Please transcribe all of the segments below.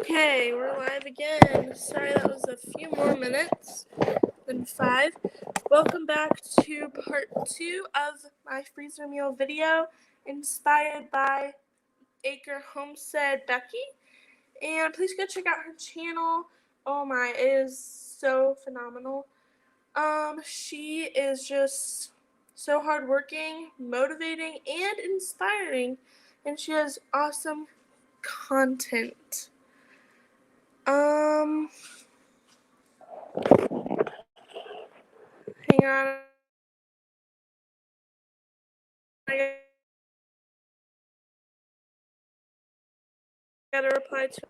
Okay, we're live again. Sorry that was a few more minutes than 5. Welcome back to part 2 of my freezer meal video inspired by Acre Homestead Becky. And please go check out her channel. Oh my, it is so phenomenal. She is just so hardworking, motivating, and inspiring. And she has awesome content. Hang on. I gotta reply to.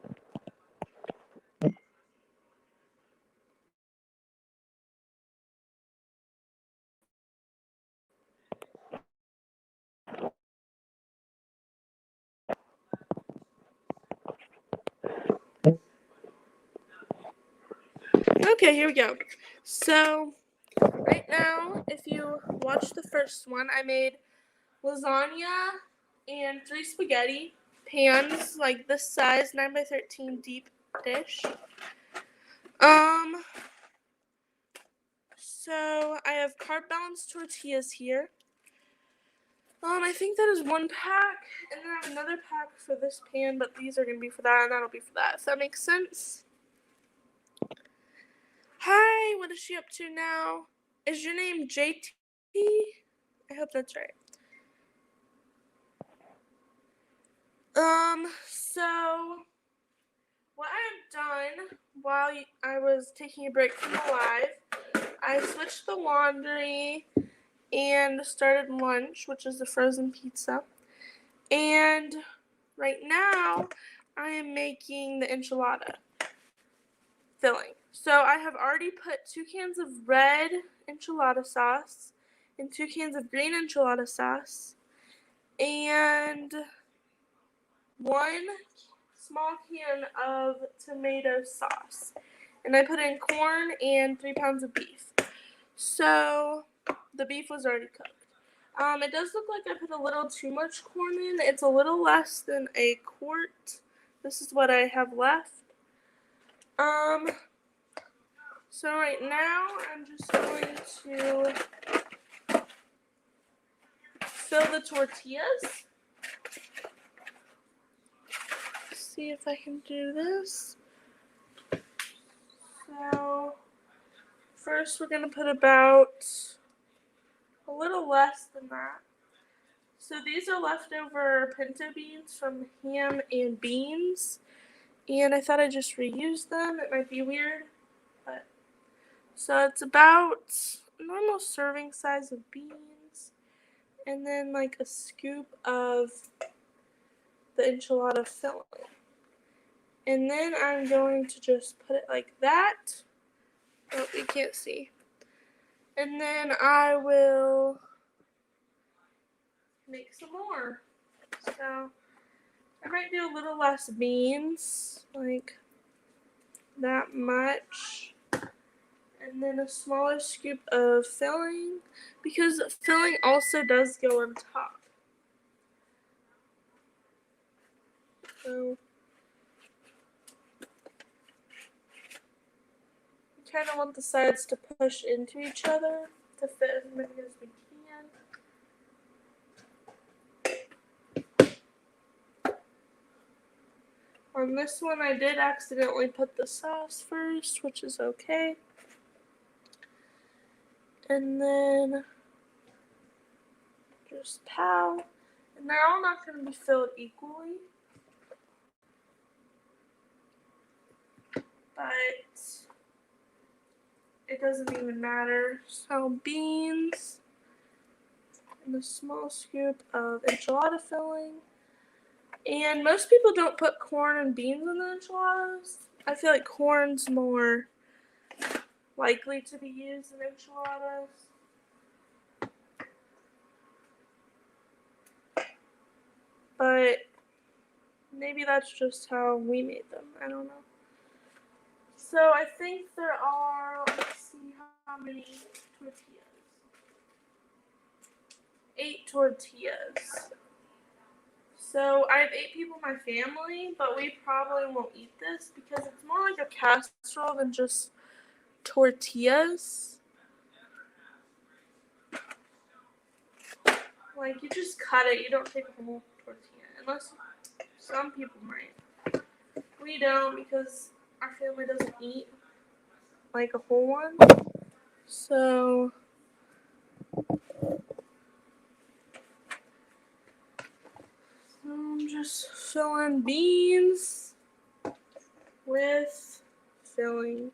Okay, here we go. So, right now, if you watch the first one, I made lasagna and 3 spaghetti pans, like this size, 9x13 deep dish. So I have carb balanced tortillas here. I think that is 1 pack, and then I have another pack for this pan, but these are gonna be for that, and that'll be for that. If that makes sense. Hi, what is she up to now? Is your name JT? I hope that's right. So what I've done while I was taking a break from the live, I switched the laundry and started lunch, which is the frozen pizza. And right now, I am making the enchilada filling. So I have already put 2 cans of red enchilada sauce and 2 cans of green enchilada sauce and 1 small can of tomato sauce. And I put in corn and 3 pounds of beef. So the beef was already cooked. It does look like I put a little too much corn in. It's a little less than a quart. This is what I have left. So right now I'm just going to fill the tortillas. See if I can do this. So first we're going to put about a little less than that. So these are leftover pinto beans from ham and beans. And I thought I'd just reuse them. It might be weird. But so it's about a normal serving size of beans. And then like a scoop of the enchilada filling. And then I'm going to just put it like that. Oh, you can't see. And then I will make some more. So I might do a little less beans, like that much. And then a smaller scoop of filling, because filling also does go on top. So you kind of want the sides to push into each other to fit as many as we can. On this one, I did accidentally put the sauce first, which is okay. And then just pow. And they're all not going to be filled equally. But it doesn't even matter. So beans and a small scoop of enchilada filling. And most people don't put corn and beans in the enchiladas. I feel like corn's more likely to be used in enchiladas. But maybe that's just how we made them. I don't know. So I think there are, let's see how many tortillas. 8 tortillas. So I have 8 people in my family, but we probably won't eat this because it's more like a casserole than just tortillas. Like, you just cut it, you don't take a whole tortilla, unless some people might. We don't because our family doesn't eat like a whole one. So I'm just filling beans with filling.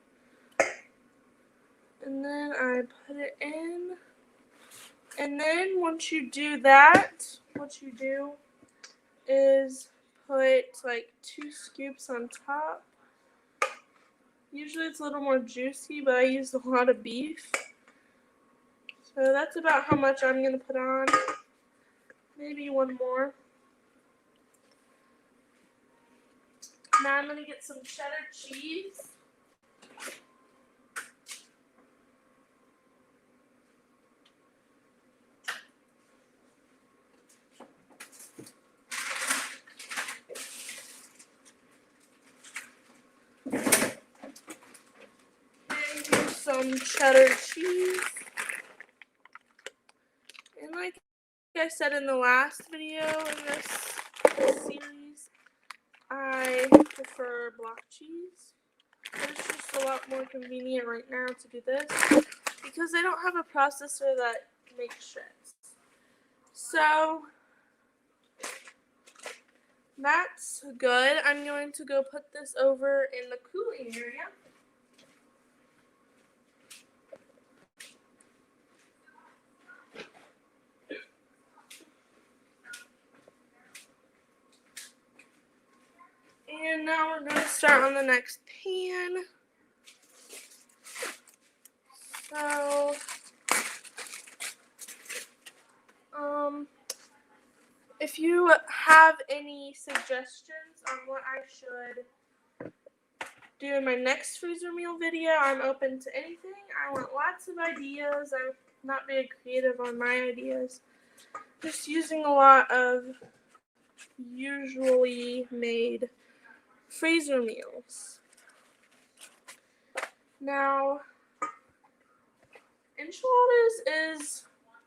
And then I put it in. And then once you do that, what you do is put like 2 scoops on top. Usually it's a little more juicy, but I used a lot of beef. So that's about how much I'm going to put on. Maybe one more. Now I'm going to get some cheddar cheese. Some cheddar cheese. And like I said in the last video in this series, I prefer block cheese. But it's just a lot more convenient right now to do this because I don't have a processor that makes shreds. So that's good. I'm going to go put this over in the cooling area. And now we're going to start on the next pan. So, if you have any suggestions on what I should do in my next freezer meal video, I'm open to anything. I want lots of ideas. I'm not very creative on my ideas. Just using a lot of usually made freezer meals. Now, enchiladas is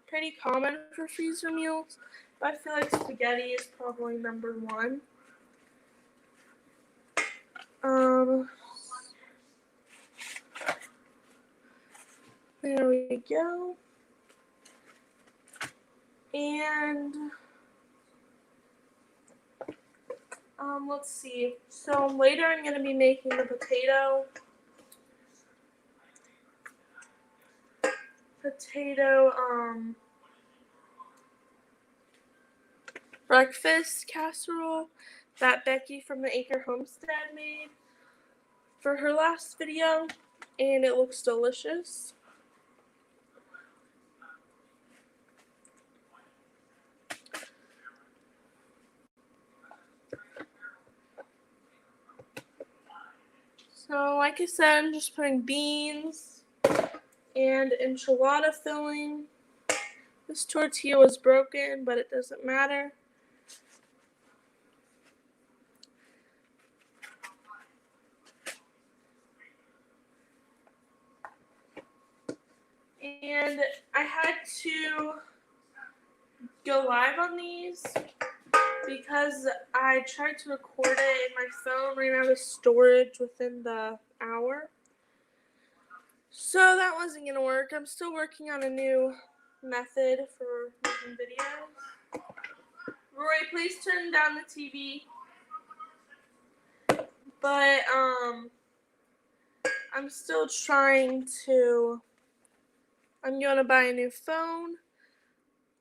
pretty common for freezer meals, but I feel like spaghetti is probably number 1. There we go. And let's see. So later I'm going to be making the potato breakfast casserole that Becky from the Acre Homestead made for her last video, and it looks delicious. So like I said, I'm just putting beans and enchilada filling. This tortilla was broken, but it doesn't matter. And I had to go live on these because I tried to record it and my phone ran out of storage within the hour. So that wasn't going to work. I'm still working on a new method for making videos. Rory, please turn down the TV. But I'm still trying to, I'm going to buy a new phone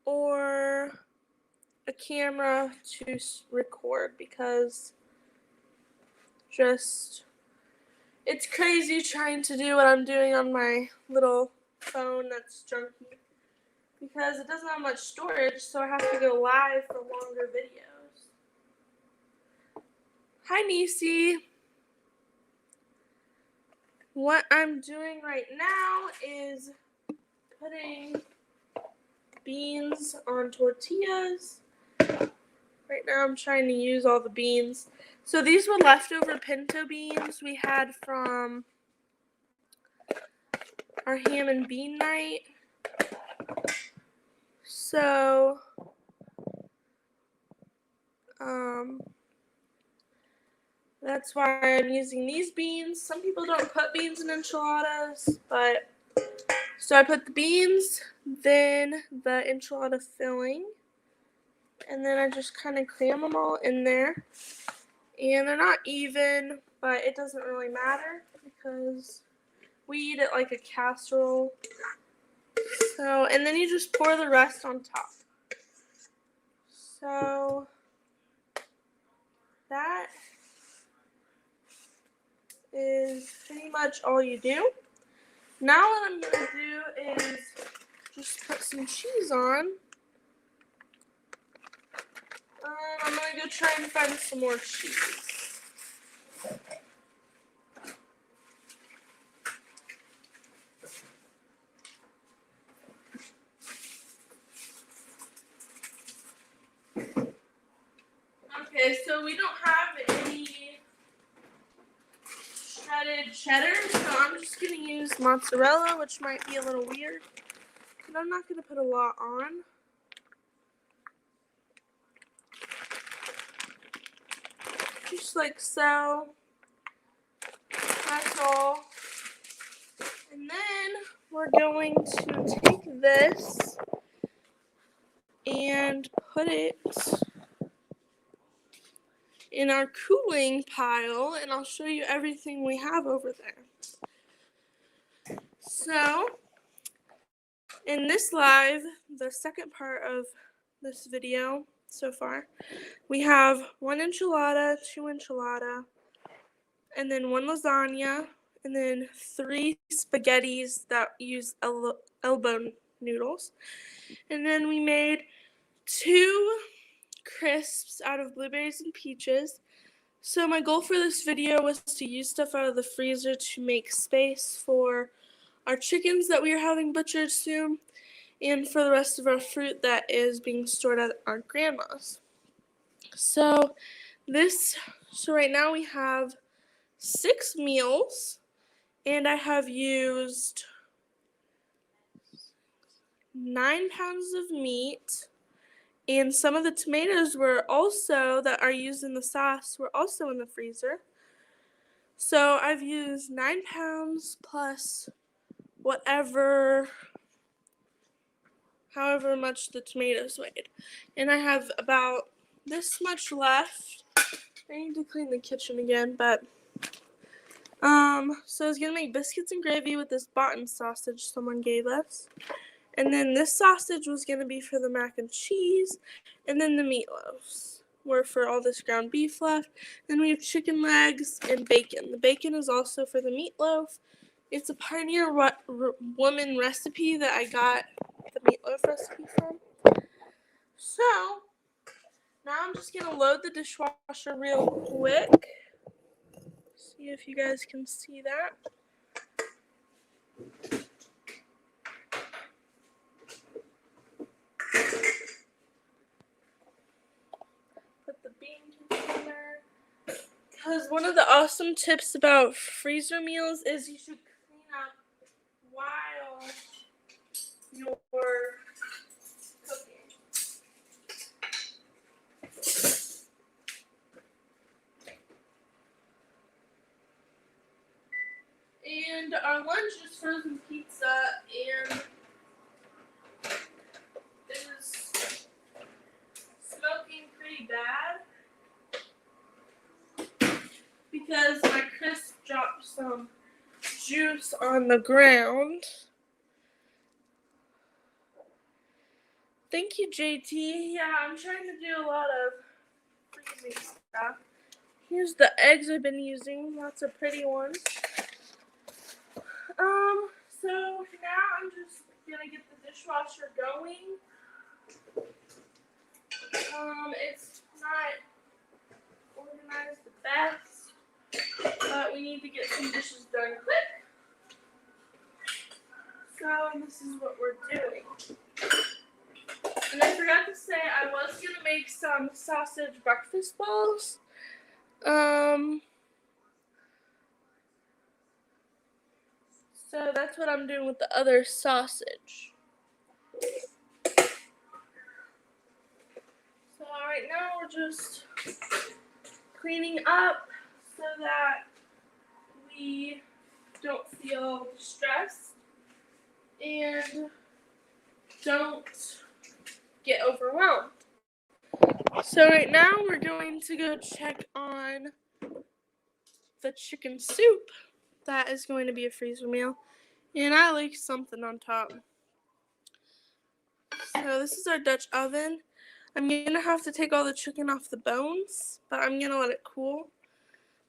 or a camera to record because just, it's crazy trying to do what I'm doing on my little phone that's junky because it doesn't have much storage, so I have to go live for longer videos. Hi, Nisi. What I'm doing right now is putting beans on tortillas. Right now I'm trying to use all the beans. So these were leftover pinto beans we had from our ham and bean night. So that's why I'm using these beans. Some people don't put beans in enchiladas, but so I put the beans, then the enchilada filling, and then I just kind of cram them all in there. And they're not even, but it doesn't really matter because we eat it like a casserole. So, and then you just pour the rest on top. So that is pretty much all you do. Now what I'm going to do is just put some cheese on. I'm going to go try and find some more cheese. Okay, so we don't have any shredded cheddar, so I'm just going to use mozzarella, which might be a little weird. But I'm not going to put a lot on. Just like so. That's all. And then we're going to take this and put it in our cooling pile, and I'll show you everything we have over there. So, in this live, the second part of this video so far, we have 1 enchilada, 2 enchilada, and then 1 lasagna, and then 3 spaghettis that use elbow noodles. And then we made 2 crisps out of blueberries and peaches. So my goal for this video was to use stuff out of the freezer to make space for our chickens that we are having butchered soon, and for the rest of our fruit that is being stored at our grandma's. So right now we have 6 meals, and I have used 9 pounds of meat, and some of the tomatoes were also, that are used in the sauce, were also in the freezer. So I've used 9 pounds plus however much the tomatoes weighed. And I have about this much left. I need to clean the kitchen again, but so I was gonna make biscuits and gravy with this boughton sausage someone gave us. And then this sausage was gonna be for the mac and cheese, and then the meatloaves were for all this ground beef left. Then we have chicken legs and bacon. The bacon is also for the meatloaf. It's a Pioneer Woman recipe that I got the meatloaf recipe from. So now I'm just gonna load the dishwasher real quick. See if you guys can see that. Put the bean container. Because one of the awesome tips about freezer meals is you should clean up while you're cooking. And our lunch is frozen pizza, and it is smoking pretty bad because my crisp dropped some juice on the ground. Thank you, JT. Yeah, I'm trying to do a lot of freezing stuff. Here's the eggs I've been using. Lots of pretty ones. So now I'm just gonna get the dishwasher going. It's not organized the best, but we need to get some dishes done quick. So this is what we're doing. And I forgot to say I was going to make some sausage breakfast balls. So that's what I'm doing with the other sausage. So right now we're just cleaning up so that we don't feel stressed and don't get overwhelmed. So right now we're going to go check on the chicken soup. That is going to be a freezer meal. And I like something on top. So this is our Dutch oven. I'm going to have to take all the chicken off the bones, but I'm going to let it cool.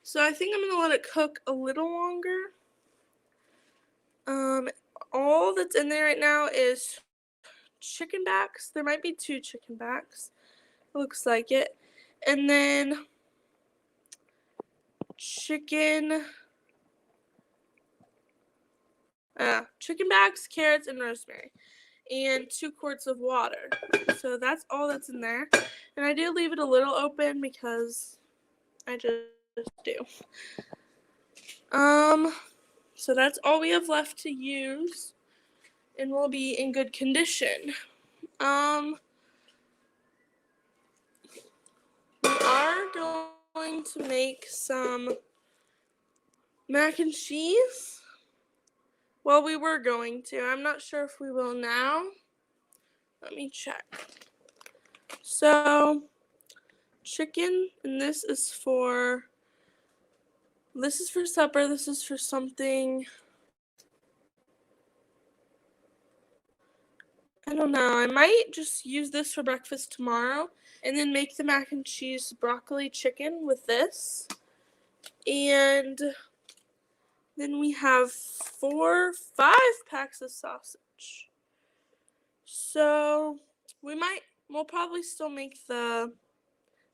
So I think I'm going to let it cook a little longer. All that's in there right now is chicken backs. There might be 2 chicken backs. It looks like it. And then chicken backs, carrots, and rosemary. And 2 quarts of water. So that's all that's in there. And I do leave it a little open because I just do. So that's all we have left to use. And we'll be in good condition. We are going to make some mac and cheese. Well, we were going to. I'm not sure if we will now. Let me check. So, chicken, and this is for supper. This is for something, I don't know. I might just use this for breakfast tomorrow and then make the mac and cheese broccoli chicken with this. And then we have 5 packs of sausage. So we'll probably still make the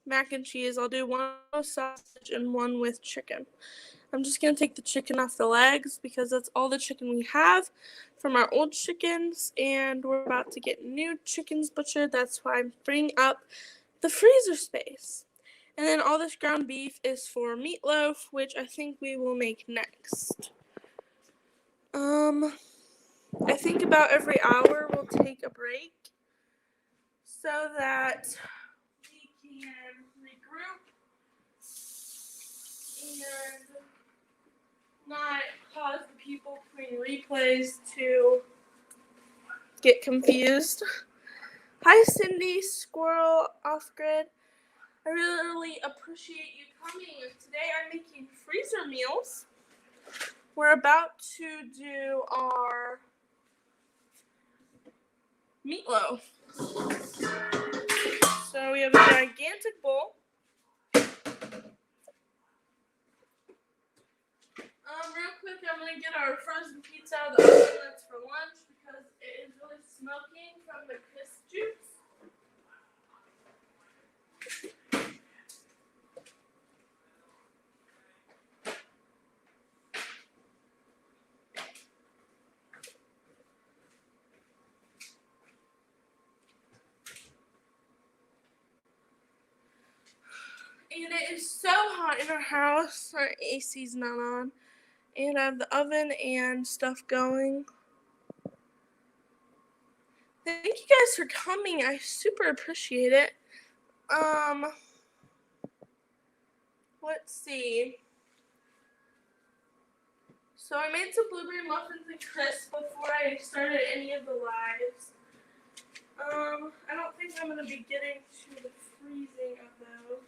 mac and cheese. I'll do 1 with sausage and 1 with chicken. I'm just going to take the chicken off the legs because that's all the chicken we have from our old chickens, and we're about to get new chickens butchered. That's why I'm freeing up the freezer space. And then all this ground beef is for meatloaf, which I think we will make next. I think about every hour we'll take a break so that we can regroup and not cause the people playing replays to get confused. Hi Cindy, Squirrell, Off-Grid. I really appreciate you coming. Today I'm making freezer meals. We're about to do our meatloaf. So we have a gigantic bowl. Real quick, I'm going to get our frozen pizza out of the oven. That's for lunch because it is really smoking from the crisp juice. And it is so hot in our house. Our AC's not on. And I have the oven and stuff going. Thank you guys for coming. I super appreciate it. Let's see. So I made some blueberry muffins and crisps before I started any of the lives. I don't think I'm going to be getting to the freezing of those.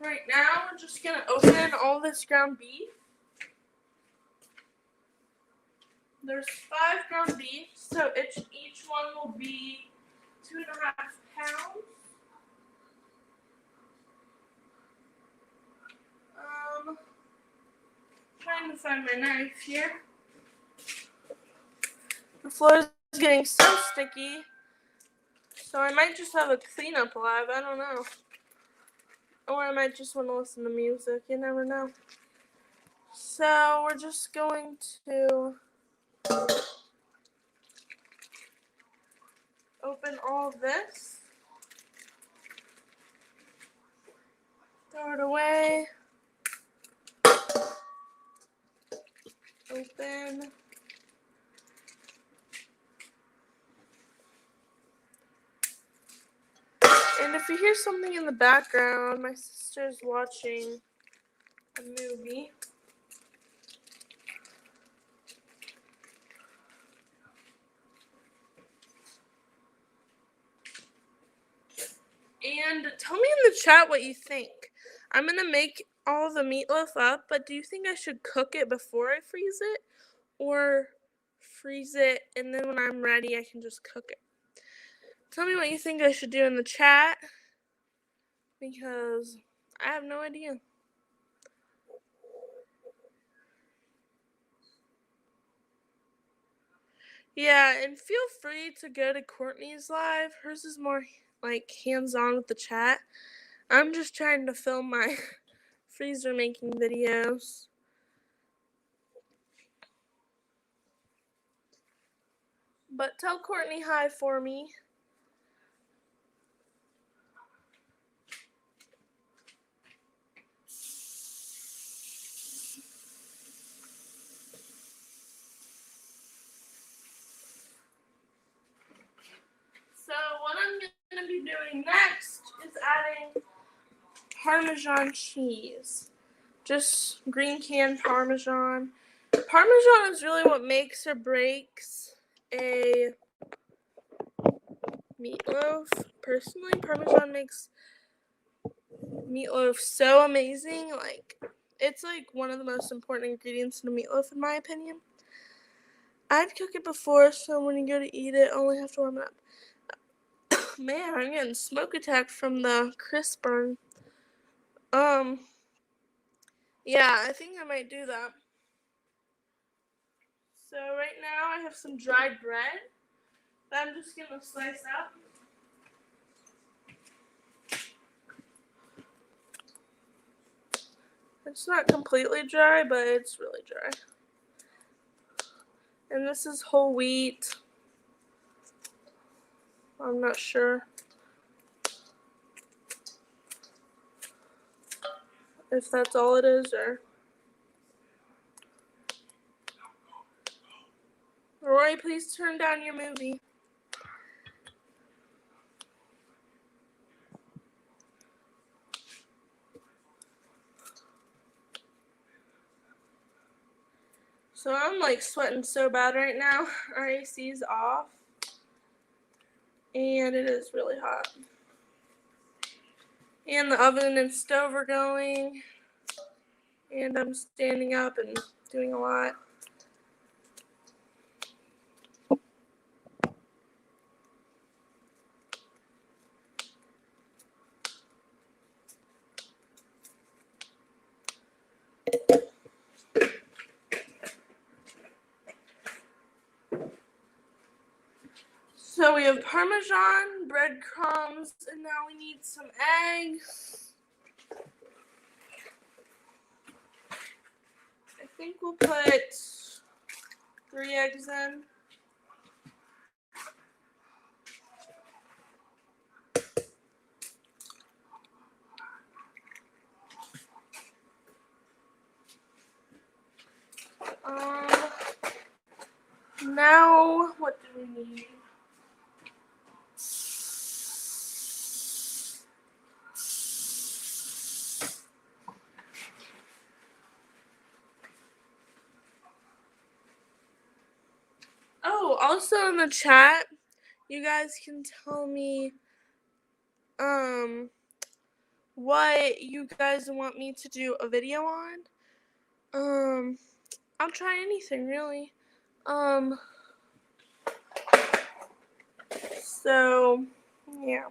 Right now, we're just going to open all this ground beef. There's 5 ground beef, so each one will be 2.5 pounds. Trying to find my knife here. The floor is getting so sticky, so I might just have a cleanup live. I don't know. Or I might just want to listen to music. You never know. So we're just going to open all of this. Throw it away. Open. And if you hear something in the background, my sister's watching a movie. And tell me in the chat what you think. I'm going to make all the meatloaf up, but do you think I should cook it before I freeze it? Or freeze it and then when I'm ready I can just cook it? Tell me what you think I should do in the chat, because I have no idea. Yeah, and feel free to go to Courtney's live. Hers is more like hands-on with the chat. I'm just trying to film my freezer making videos. But tell Courtney hi for me. So what I'm going to be doing next is adding Parmesan cheese. Just green canned Parmesan. Parmesan is really what makes or breaks a meatloaf. Personally, Parmesan makes meatloaf so amazing. Like, it's like one of the most important ingredients in a meatloaf, in my opinion. I'd cook it before, so when you go to eat it, only have to warm it up. Man, I'm getting smoke attack from the crisp burn. Yeah, I think I might do that. So right now I have some dried bread that I'm just gonna slice up. It's not completely dry, but it's really dry. And this is whole wheat. I'm not sure if that's all it is, or... Roy, please turn down your movie. So I'm like sweating so bad right now. Our AC's off. And it is really hot. And the oven and stove are going. And I'm standing up and doing a lot. So we have Parmesan, breadcrumbs, and now we need some eggs. I think we'll put 3 eggs in. Now, what do we need? Oh, also in the chat, you guys can tell me what you guys want me to do a video on. I'll try anything really. So yeah.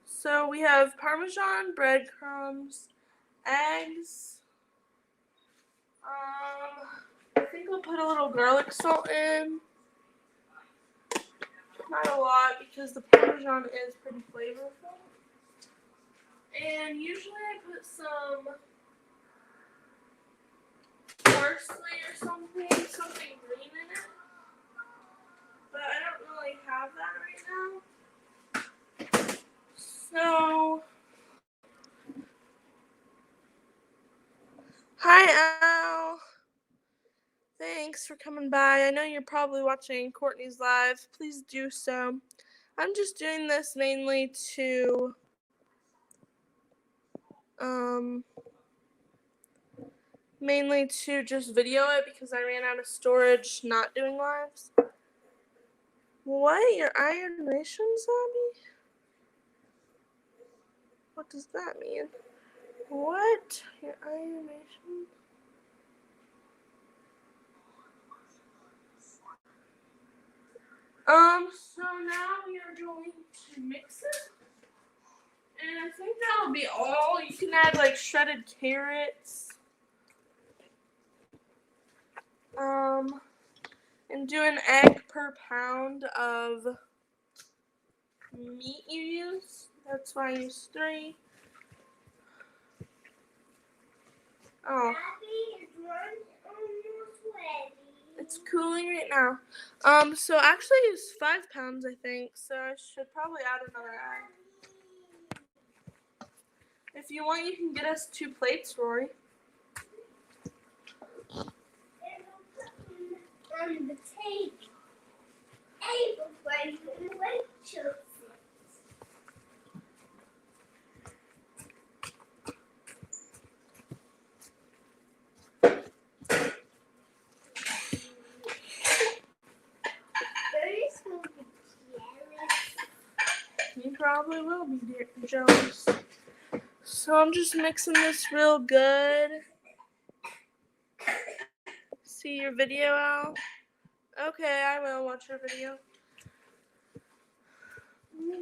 So we have Parmesan, breadcrumbs, eggs. I think we'll put a little garlic salt in. Not a lot because the Parmesan is pretty flavorful. And usually I put some parsley or something green in it. Bye, Al. Thanks for coming by. I know you're probably watching Courtney's live. Please do so. I'm just doing this mainly to just video it because I ran out of storage not doing lives. What? Your Iron Ration zombie? What does that mean? What? Your Iron Ration? So now we are going to mix it. And I think that'll be all. You can add like shredded carrots. And do an egg per pound of meat you use. That's why I use 3. Oh. It's cooling right now. So actually I used 5 pounds, I think. So I should probably add another egg. If you want, you can get us 2 plates, Rory. On the table. You probably will be jealous. So I'm just mixing this real good. See your video, Al? Okay, I will watch your video.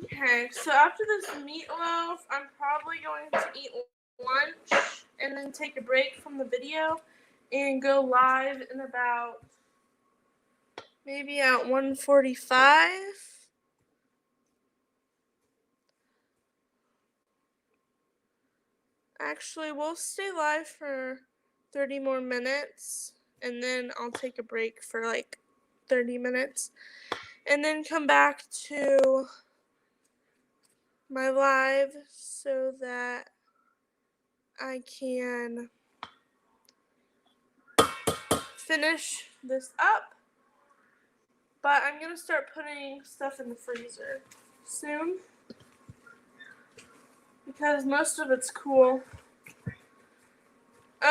Okay, so after this meatloaf, I'm probably going to eat lunch and then take a break from the video and go live in about maybe at 1:45. Actually, we'll stay live for 30 more minutes and then I'll take a break for like 30 minutes and then come back to my live so that I can finish this up. But I'm going to start putting stuff in the freezer soon because most of it's cool.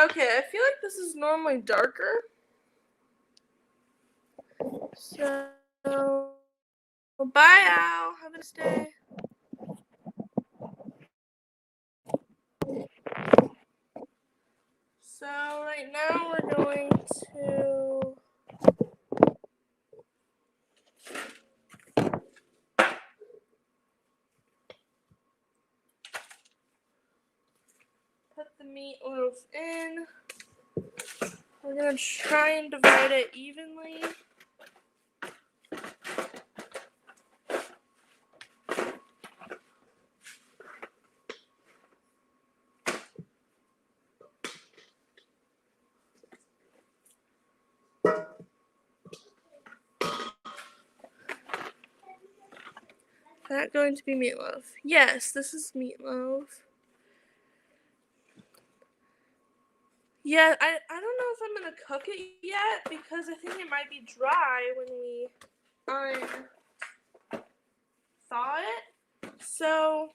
Okay, I feel like this is normally darker. So, bye, Al. Have a nice day. So, right now we're going to put the meatloaf in. We're going to try and divide it evenly. Is that going to be meatloaf? Yes, this is meatloaf. Yeah, I don't know if I'm going to cook it yet because I think it might be dry when we thaw it. So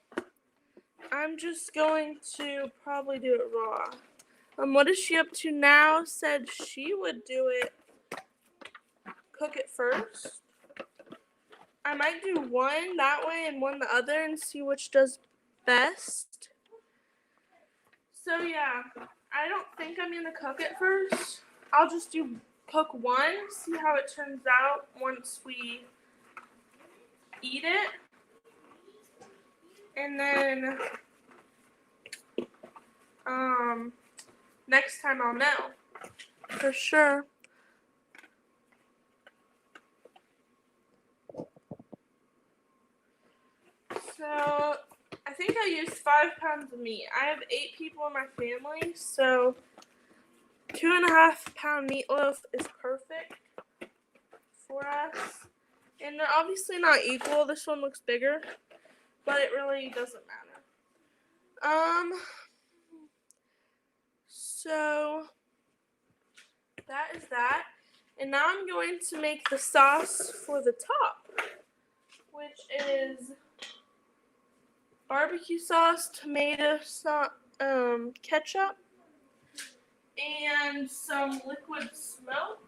I'm just going to probably do it raw. What is she up to now? Said she would do it, cook it first. I might do one that way and one the other and see which does best. So yeah, I don't think I'm going to cook it first. I'll just cook one, see how it turns out once we eat it. And then next time I'll know for sure. So I think I used 5 pounds of meat. I have 8 people in my family, so 2.5 pound meatloaf is perfect for us. And they're obviously not equal. This one looks bigger, but it really doesn't matter. So that is that. And now I'm going to make the sauce for the top, which is barbecue sauce, tomato sauce, ketchup, and some liquid smoke.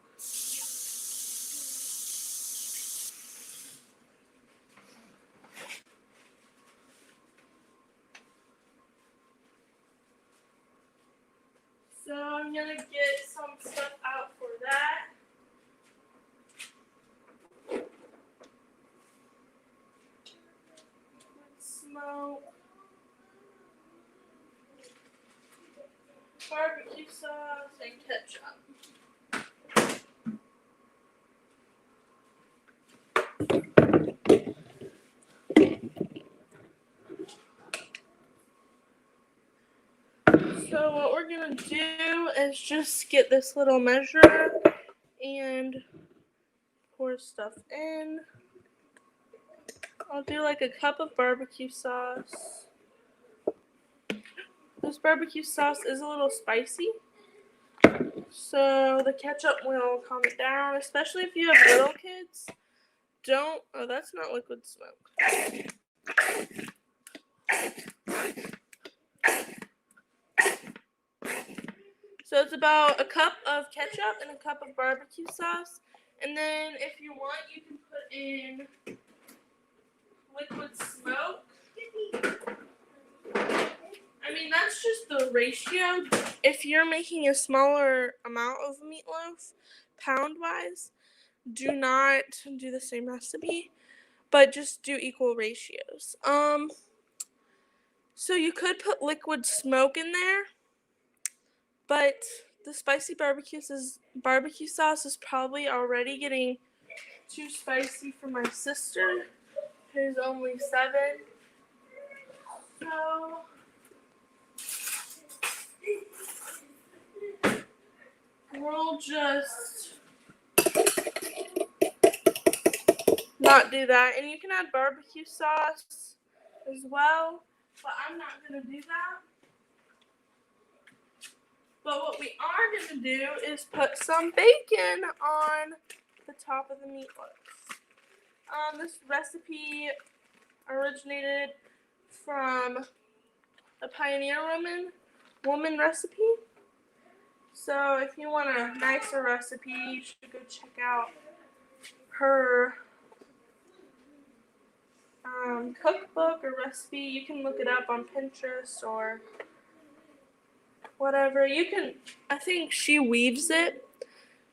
So I'm going to get some stuff out for that. Smoke. Barbecue sauce and ketchup. So what we're going to do is just get this little measure and pour stuff in. I'll do like a cup of barbecue sauce. This barbecue sauce is a little spicy, so the ketchup will calm it down, especially if you have little kids. Oh, that's not liquid smoke. So it's about a cup of ketchup and a cup of barbecue sauce. And then if you want, you can put in liquid smoke. I mean, that's just the ratio. If you're making a smaller amount of meatloaf, pound-wise, do not do the same recipe, but just do equal ratios. So you could put liquid smoke in there, but the spicy barbecue sauce is probably already getting too spicy for my sister, who's only 7. So we'll just not do that. And you can add barbecue sauce as well, but I'm not going to do that. But what we are going to do is put some bacon on the top of the meatloaf. This recipe originated from a pioneer woman recipe. So if you want a nicer recipe, you should go check out her cookbook or recipe. You can look it up on Pinterest or whatever. I think she weaves it,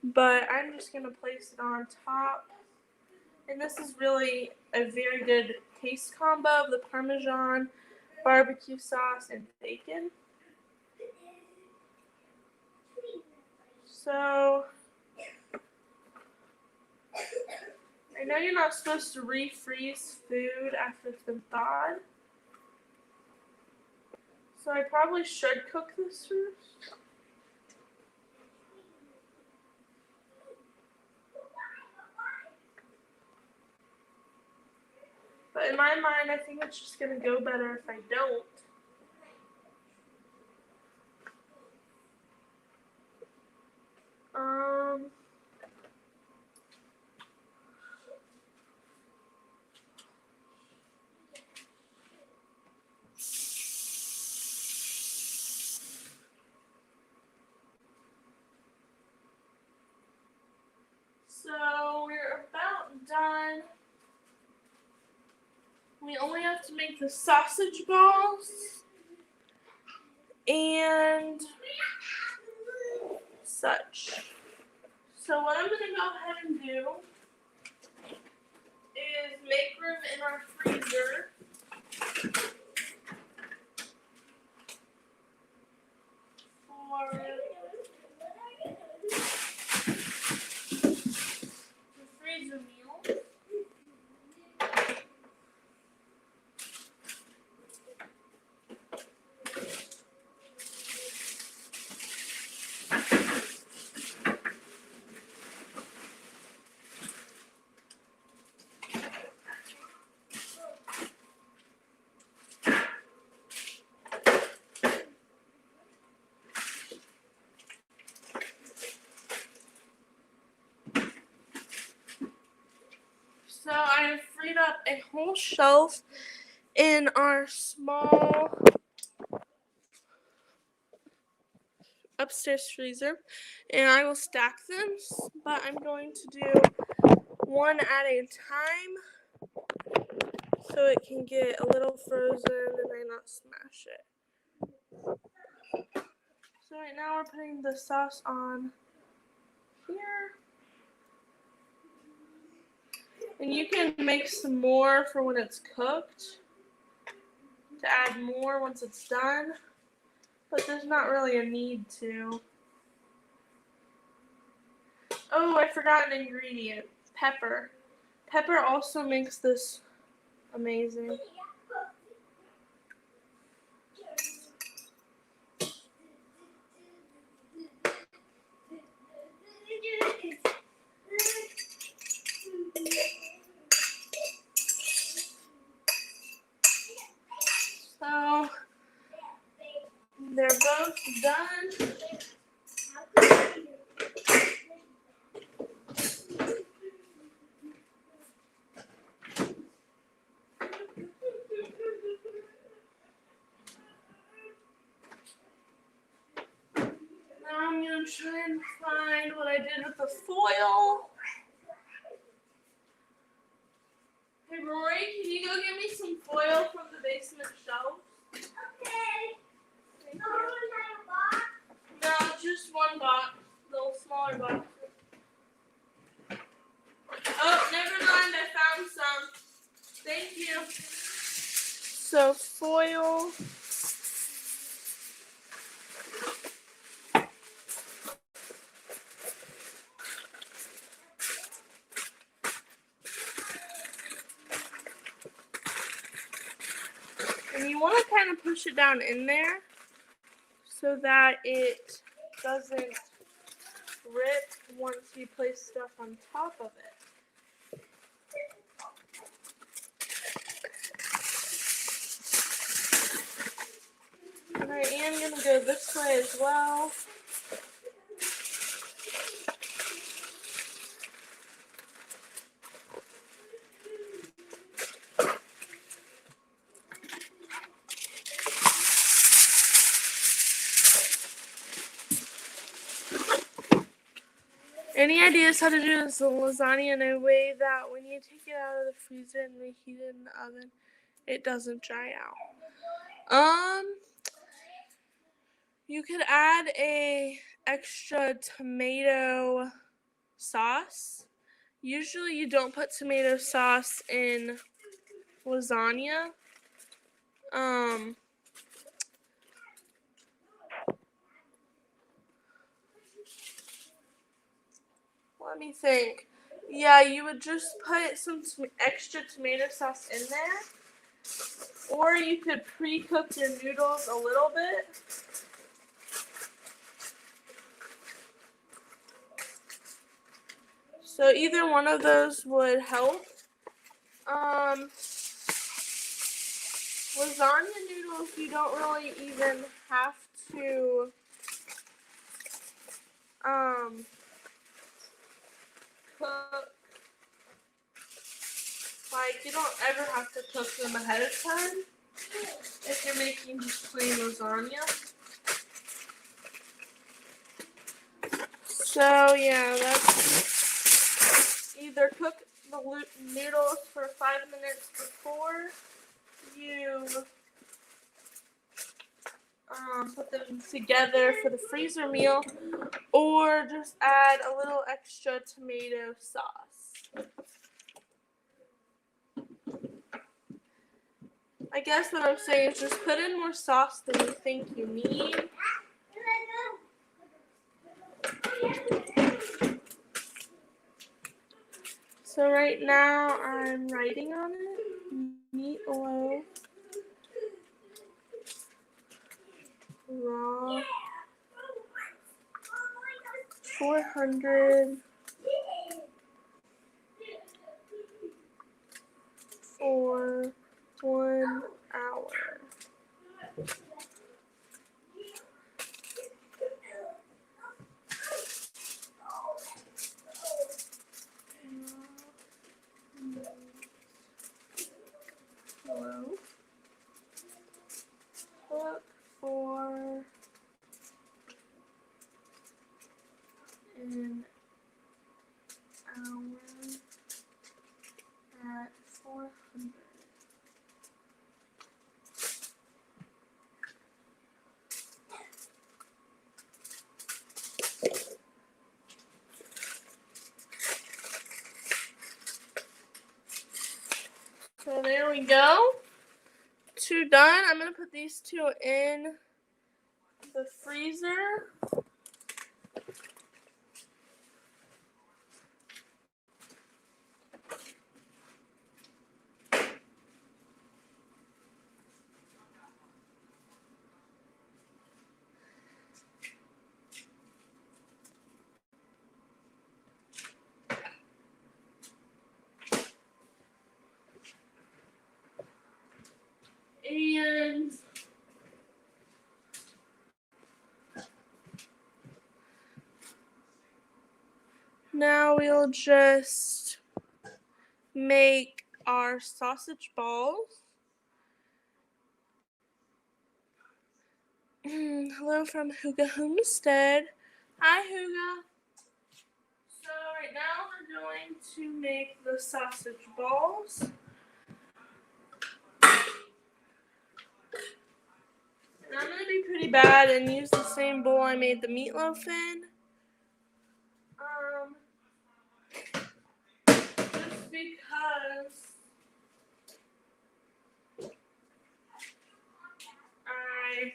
but I'm just going to place it on top. And this is really a very good taste combo of the Parmesan, barbecue sauce, and bacon. So I know you're not supposed to refreeze food after it's been thawed. So I probably should cook this first. But in my mind, I think it's just going to go better if I don't. So we're about done. We only have to make the sausage balls and such. So what I'm going to go ahead and do is make room in our freezer for the freezer meal. So I have freed up a whole shelf in our small upstairs freezer, and I will stack them, but I'm going to do one at a time so it can get a little frozen and I not smash it. So right now we're putting the sauce on here. And you can make some more for when it's cooked to add more once it's done, but there's not really a need to. Oh, I forgot an ingredient, pepper. Pepper also makes this amazing. So they're both done. Now I'm going to try and find what I did with the foil. Hey Rory, can you go get me some foil from the basement shelf? Okay. Thank you. No, just one box, little smaller box. Oh, never mind, I found some. Thank you. So foil. And you want to kind of push it down in there so that it doesn't rip once you place stuff on top of it. And I am going to go this way as well. Any ideas how to do this lasagna in a way that when you take it out of the freezer and reheat it in the oven, it doesn't dry out? You could add a extra tomato sauce. Usually you don't put tomato sauce in lasagna. Let me think. Yeah, you would just put some extra tomato sauce in there. Or you could pre-cook your noodles a little bit. So either one of those would help. Lasagna noodles, you don't really even have to cook. Like, you don't ever have to cook them ahead of time if you're making just plain lasagna. So yeah, that's either cook the noodles for 5 minutes before you put them together for the freezer meal, or just add a little extra tomato sauce. I guess what I'm saying is just put in more sauce than you think you need. So right now I'm writing on it. Meatloaf. Raw. 400 for 1 hour. There we go. 2 done. I'm going to put these 2 in the freezer. And now we'll just make our sausage balls. Hello from Acre Homestead. Hi, Huga. So right now we're going to make the sausage balls. And I'm going to be pretty bad and use the same bowl I made the meatloaf in. Just because I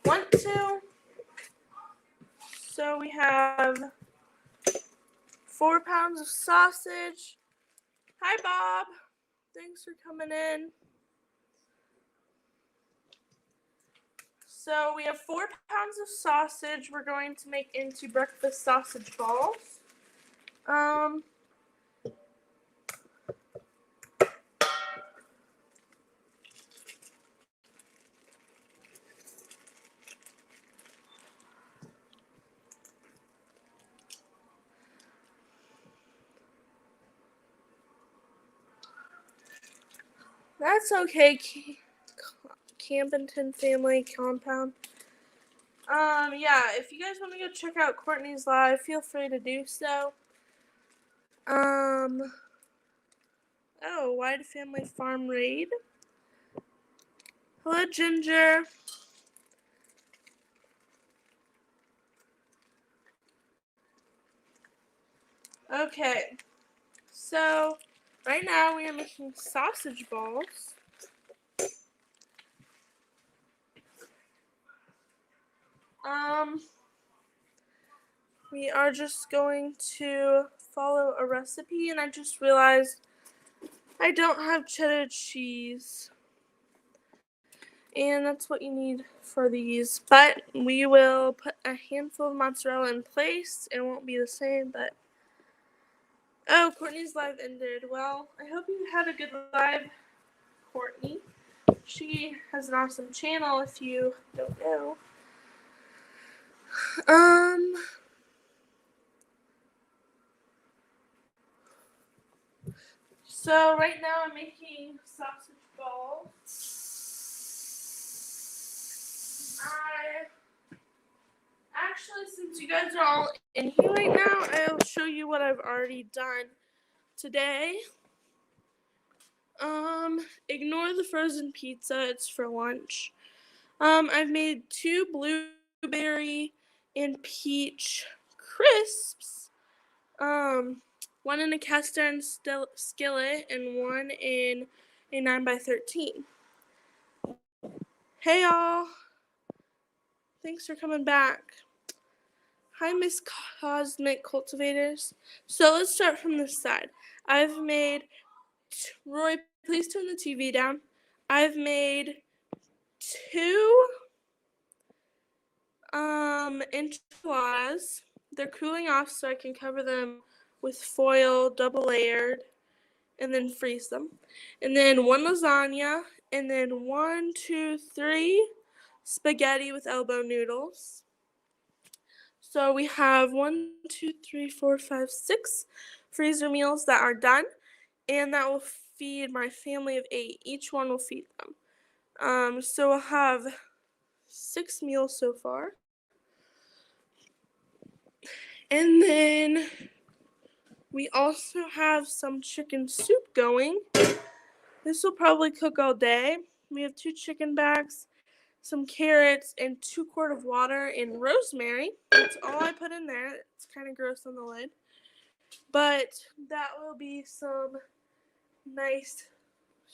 want to. So we have 4 pounds of sausage. Hi, Bob. Thanks for coming in. So we have 4 pounds of sausage we're going to make into breakfast sausage balls. That's okay, Campington family compound. Yeah, if you guys want to go check out Courtney's live, feel free to do so. Oh, Wide Family Farm Raid. Hello, Ginger. Okay, so right now we are making sausage balls. We are just going to follow a recipe, and I just realized I don't have cheddar cheese. And that's what you need for these. But we will put a handful of mozzarella in place. It won't be the same, but... Oh, Courtney's live ended. Well, I hope you had a good live, Courtney. She has an awesome channel if you don't know. So right now I'm making sausage balls. Actually, since you guys are all in here right now, I'll show you what I've already done today. Ignore the frozen pizza, it's for lunch. I've made 2 blueberry and peach crisps. One in a cast iron skillet and one in a 9x13. Hey y'all. Thanks for coming back. Hi, Miss Cosmic Cultivators. So let's start from this side. I've made, Roy, please turn the TV down. I've made 2 enchiladas. They're cooling off so I can cover them with foil, double layered, and then freeze them. And then 1 lasagna, and then 1, 2, 3 spaghetti with elbow noodles. So we have 1, 2, 3, 4, 5, 6 freezer meals that are done, and that will feed my family of 8. Each one will feed them. So we'll have 6 meals so far. And then we also have some chicken soup going. This will probably cook all day. We have 2 chicken backs, some carrots, and 2 quarts of water and rosemary. That's all I put in there. It's kind of gross on the lid. But that will be some nice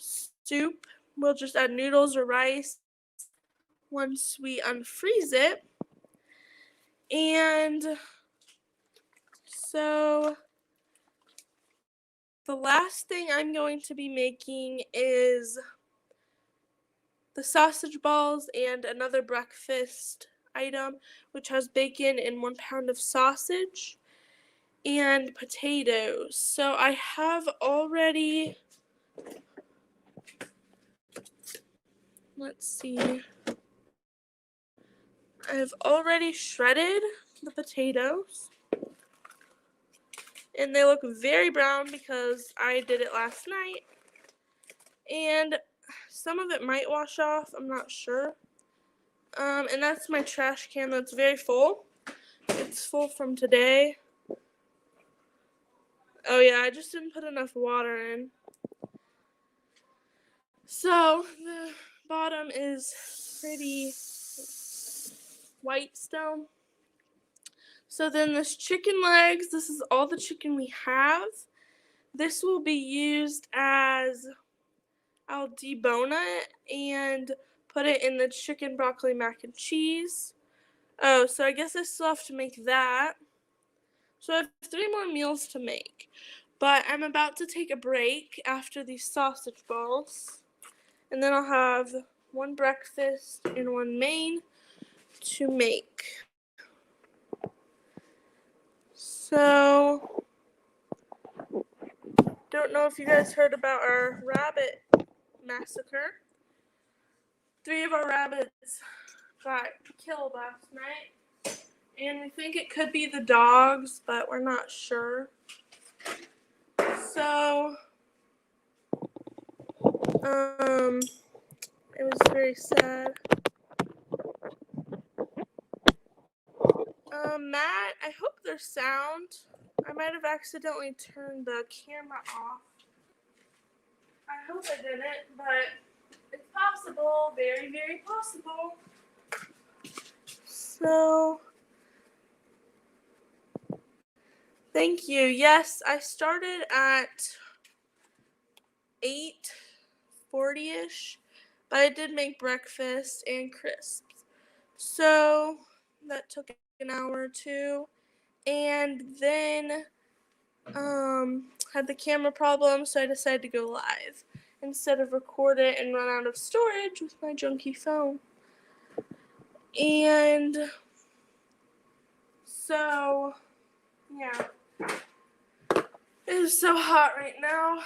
soup, we'll just add noodles or rice once we unfreeze it. And so the last thing I'm going to be making is the sausage balls and another breakfast item, which has bacon and 1 pound of sausage and potatoes. So I have already, let's see, I've already shredded the potatoes, and they look very brown because I did it last night, and some of it might wash off, I'm not sure. And that's my trash can that's very full. It's full from today. Oh yeah, I just didn't put enough water in. So the bottom is pretty white still. So then this chicken legs, this is all the chicken we have. This will be used as, I'll debone it and put it in the chicken broccoli mac and cheese. Oh, so I guess I still have to make that. So I have 3 more meals to make. But I'm about to take a break after these sausage balls. And then I'll have 1 breakfast and 1 main to make. So, don't know if you guys heard about our rabbit massacre. 3 of our rabbits got killed last night. And we think it could be the dogs, but we're not sure. So, it was very sad. Matt, I hope there's sound. I might have accidentally turned the camera off. I hope I didn't, but it's possible. Very, very possible. So, thank you. Yes, I started at 8:40ish, but I did make breakfast and crisps. So, that took an hour or two. And then had the camera problem, so I decided to go live instead of record it and run out of storage with my junky phone. And so, yeah, it is so hot right now.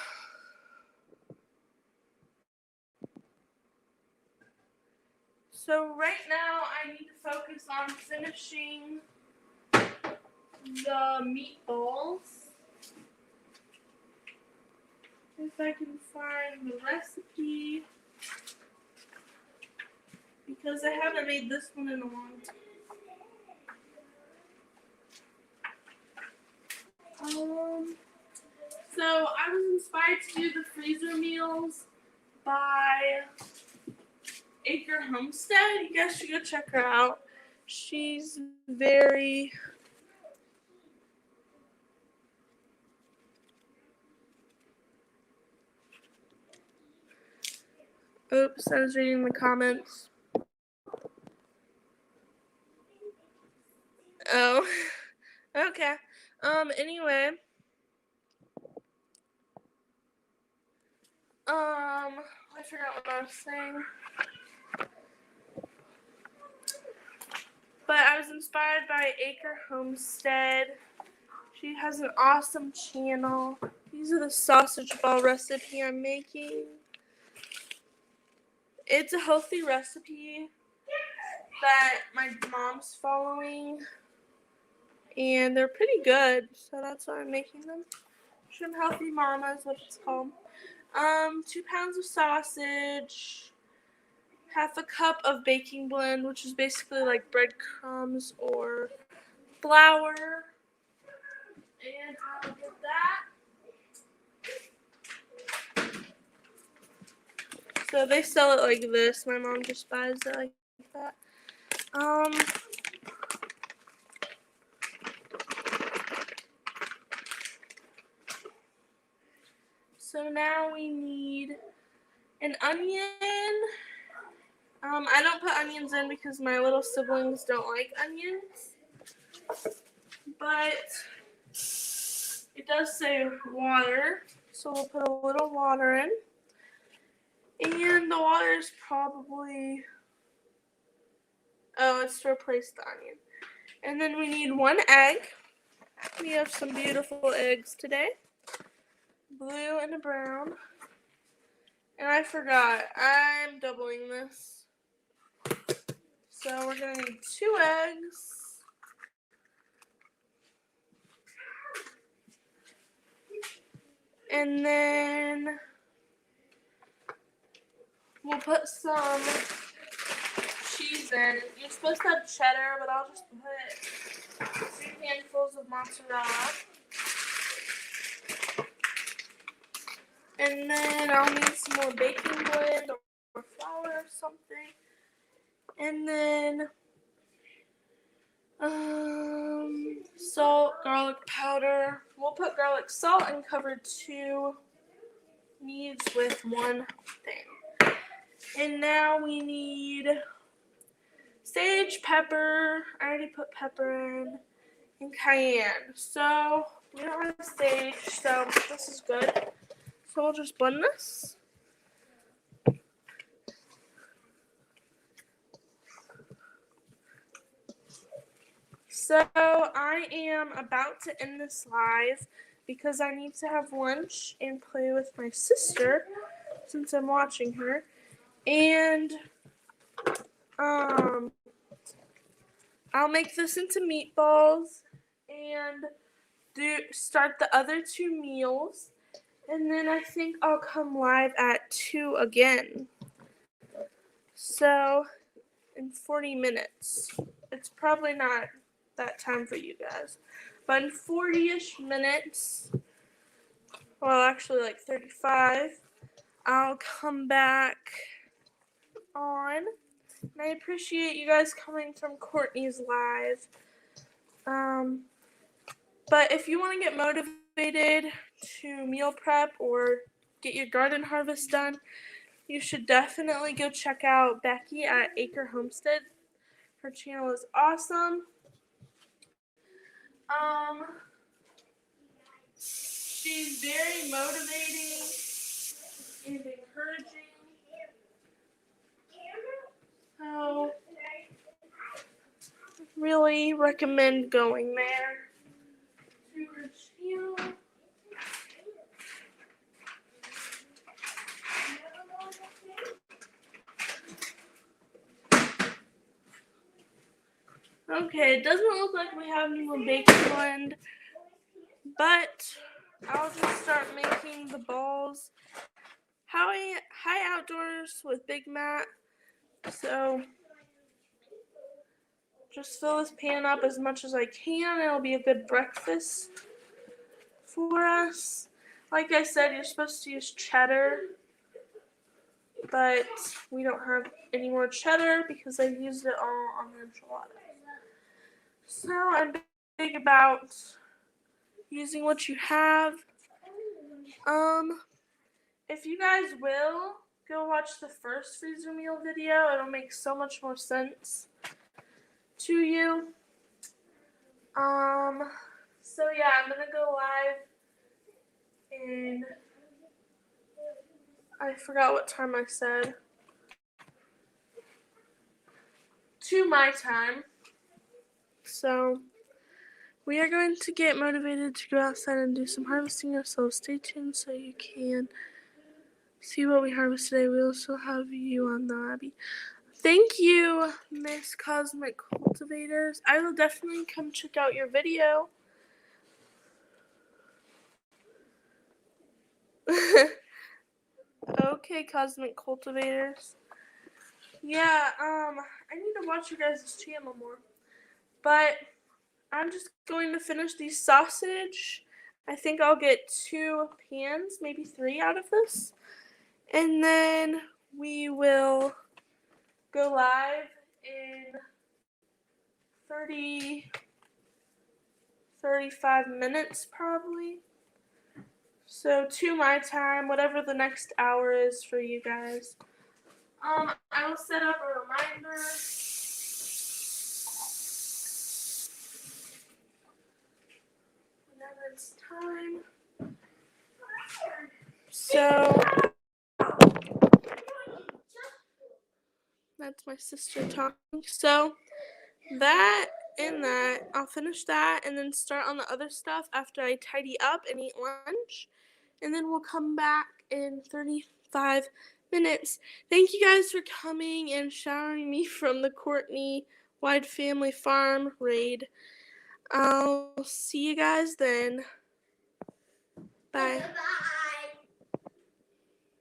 So right now I need to focus on finishing the meatballs. If I can find the recipe, because I haven't made this one in a long time. So I was inspired to do the freezer meals by Acre Homestead. You guys should go check her out. She's very... Oops, I was reading the comments. Oh, okay. Anyway. I forgot what I was saying. But I was inspired by Acre Homestead. She has an awesome channel. These are the sausage ball recipe I'm making. It's a healthy recipe that my mom's following, and they're pretty good, so that's why I'm making them. Shrimp Healthy Mama is what it's called. 2 pounds of sausage, half a cup of baking blend, which is basically like breadcrumbs or flour, and I'll get that. So they sell it like this. My mom just buys it like that. So now we need an onion. I don't put onions in because my little siblings don't like onions, but it does say water, so we'll put a little water in, and the water is probably, it's to replace the onion. And then we need 1 egg. We have some beautiful eggs today, blue and a brown. And I forgot, I'm doubling this. So we're going to need 2 eggs. And then we'll put some cheese in. You're supposed to have cheddar, but I'll just put 2 handfuls of mozzarella. And then I'll need some more baking blend or flour or something. And then salt, garlic powder. We'll put garlic salt and cover 2 needs with 1 thing. And now we need sage, pepper. I already put pepper in, and cayenne. So we don't have sage, so this is good. So we'll just blend this. So I am about to end this live because I need to have lunch and play with my sister since I'm watching her. And I'll make this into meatballs and start the other 2 meals. And then I think I'll come live at 2 again. So in 40 minutes. It's probably not that time for you guys. But in 40-ish minutes, well, actually like 35, I'll come back on. And I appreciate you guys coming from Courtney's live. But if you want to get motivated to meal prep or get your garden harvest done, you should definitely go check out Becky at Acre Homestead. Her channel is awesome. She's very motivating and encouraging. So, really recommend going there to her channel. Okay, it doesn't look like we have any more baking blend, but I'll just start making the balls. Hi Outdoors with Big Matt. So just fill this pan up as much as I can. It'll be a good breakfast for us. Like I said, you're supposed to use cheddar, but we don't have any more cheddar because I used it all on the enchiladas. So I'm big about using what you have. If you guys will, go watch the first freezer meal video. It'll make so much more sense to you. So yeah, I'm gonna go live in, I forgot what time I said, 2 my time. So we are going to get motivated to go outside and do some harvesting ourselves. Stay tuned so you can see what we harvest today. We also have you on the lobby. Thank you, Miss Cosmic Cultivators. I will definitely come check out your video. Okay, Cosmic Cultivators. Yeah, I need to watch your guys' channel more. But I'm just going to finish the sausage. I think I'll get 2 pans, maybe 3 out of this. And then we will go live in 35 minutes probably. So 2 my time, whatever the next hour is for you guys. I will set up a reminder. Whenever it's time. So that's my sister talking. So that and that, I'll finish that and then start on the other stuff after I tidy up and eat lunch. And then we'll come back in 35 minutes. Thank you guys for coming and showering me from the Courtney Wide Family Farm raid. I'll see you guys then. Bye.